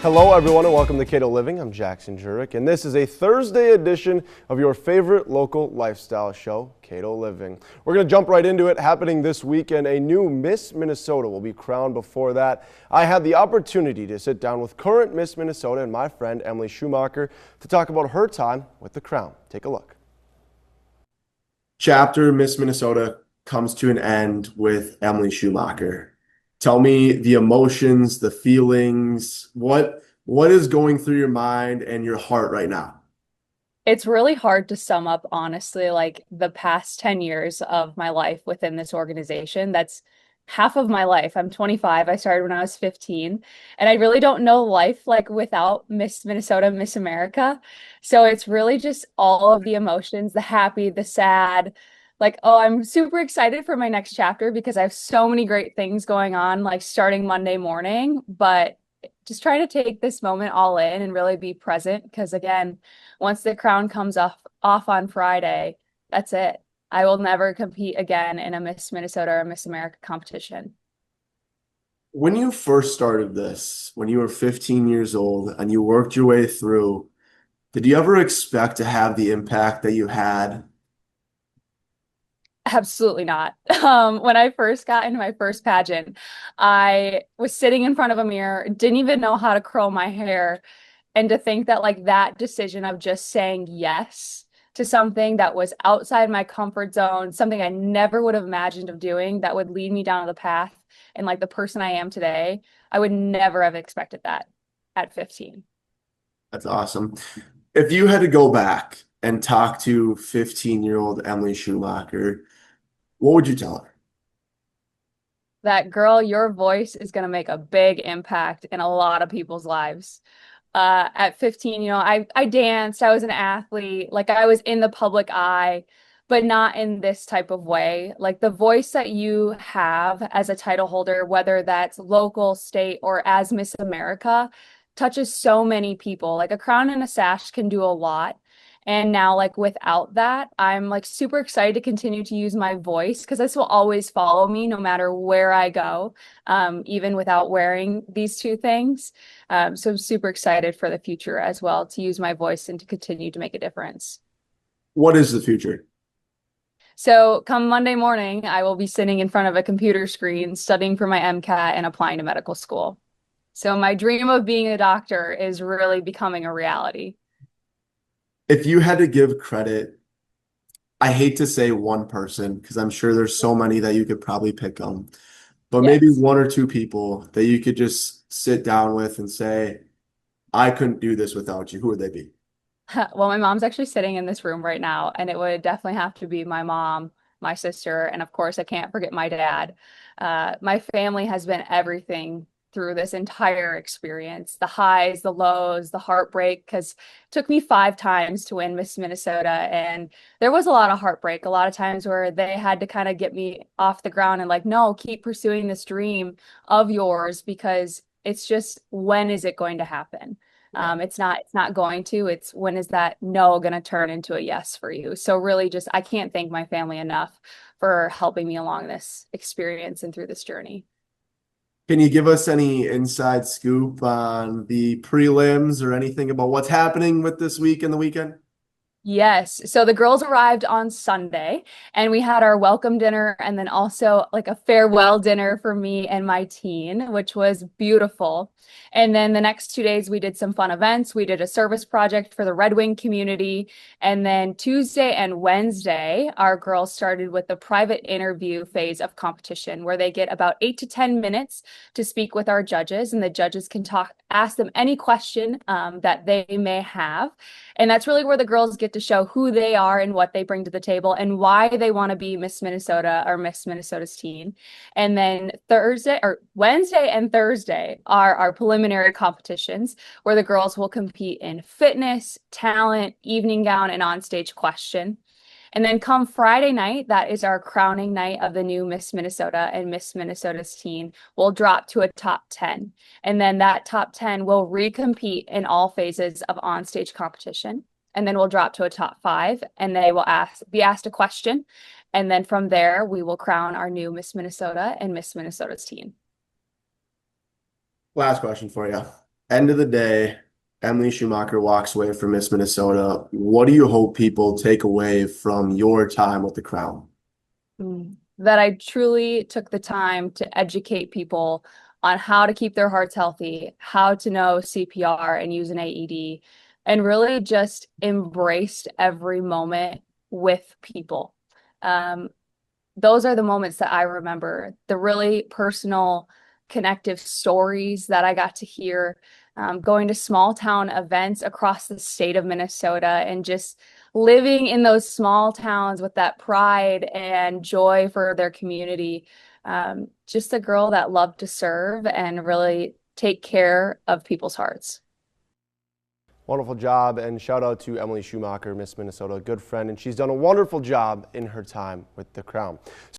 Hello everyone and welcome to Kato Living. I'm Jackson Jurek and this is a Thursday edition of your favorite local lifestyle show, Kato Living. We're going to jump right into it. Happening this weekend, a new Miss Minnesota will be crowned. Before that, I had the opportunity to sit down with current Miss Minnesota and my friend Emily Schumacher to talk about her time with the crown. Take a look. Chapter Miss Minnesota comes to an end with Emily Schumacher. Tell me the emotions, the feelings, what is going through your mind and your heart right now? It's really hard to sum up, honestly, like the past 10 years of my life within this organization. That's half of my life. I'm 25. I started when I was 15, and I really don't know life like without Miss Minnesota, Miss America. So it's really just all of the emotions, the happy, the sad. Like, oh, I'm super excited for my next chapter because I have so many great things going on, like starting Monday morning, but just trying to take this moment all in and really be present because again, once the crown comes off on Friday, that's it. I will never compete again in a Miss Minnesota or Miss America competition. When you first started this, when you were 15 years old and you worked your way through, did you ever expect to have the impact that you had? Absolutely not. When I first got into my first pageant, I was sitting in front of a mirror, didn't even know how to curl my hair. And to think that like that decision of just saying yes to something that was outside my comfort zone, something I never would have imagined of doing that would lead me down the path and like the person I am today, I would never have expected that at 15. That's awesome. If you had to go back and talk to 15-year-old Emily Schumacher, what would you tell her? That girl, your voice is going to make a big impact in a lot of people's lives. At 15, I danced, I was an athlete, like I was in the public eye, but not in this type of way. Like the voice that you have as a title holder, whether that's local, state, or as Miss America, touches so many people. Like a crown and a sash can do a lot. And now, like without that, I'm like super excited to continue to use my voice because this will always follow me no matter where I go, even without wearing these two things. So I'm super excited for the future as well to use my voice and to continue to make a difference. What is the future? So come Monday morning, I will be sitting in front of a computer screen studying for my MCAT and applying to medical school. So my dream of being a doctor is really becoming a reality. If you had to give credit, I hate to say one person because I'm sure there's so many that you could probably pick on, but maybe Yes. one or two people that you could just sit down with and say, I couldn't do this without you. Who would they be? Well, my mom's actually sitting in this room right now, and it would definitely have to be my mom, my sister, and of course, I can't forget my dad. My family has been everything through this entire experience, the highs, the lows, the heartbreak, because it took me 5 times to win Miss Minnesota, and there was a lot of heartbreak, a lot of times where they had to kind of get me off the ground and like, no, keep pursuing this dream of yours because it's just when is it going to happen? Yeah. It's not going to. It's when is that no going to turn into a yes for you? So really just I can't thank my family enough for helping me along this experience and through this journey. Can you give us any inside scoop on the prelims or anything about what's happening with this week and the weekend? Yes. So the girls arrived on Sunday and we had our welcome dinner and then also like a farewell dinner for me and my teen, which was beautiful. And then the next 2 days we did some fun events. We did a service project for the Red Wing community. And then Tuesday and Wednesday, our girls started with the private interview phase of competition where they get about 8 to 10 minutes to speak with our judges and the judges can ask them any question that they may have. And that's really where the girls get to show who they are and what they bring to the table and why they want to be Miss Minnesota or Miss Minnesota's teen. And then Thursday or Wednesday and Thursday are our preliminary competitions where the girls will compete in fitness, talent, evening gown, and onstage question. And then come Friday night, that is our crowning night of the new Miss Minnesota and Miss Minnesota's teen. We'll drop to a top 10. And then that top 10 will recompete in all phases of onstage competition. And then we'll drop to a top 5 and they will be asked a question. And then from there, we will crown our new Miss Minnesota and Miss Minnesota's teen. Last question for you. End of the day, Emily Schumacher walks away from Miss Minnesota. What do you hope people take away from your time with the crown? That I truly took the time to educate people on how to keep their hearts healthy, how to know CPR and use an AED, and really just embraced every moment with people. Um, those are the moments that I remember, the really personal, connective stories that I got to hear, going to small town events across the state of Minnesota and just living in those small towns with that pride and joy for their community. Just a girl that loved to serve and really take care of people's hearts. Wonderful job, and shout out to Emily Schumacher, Miss Minnesota, a good friend, and she's done a wonderful job in her time with the crown.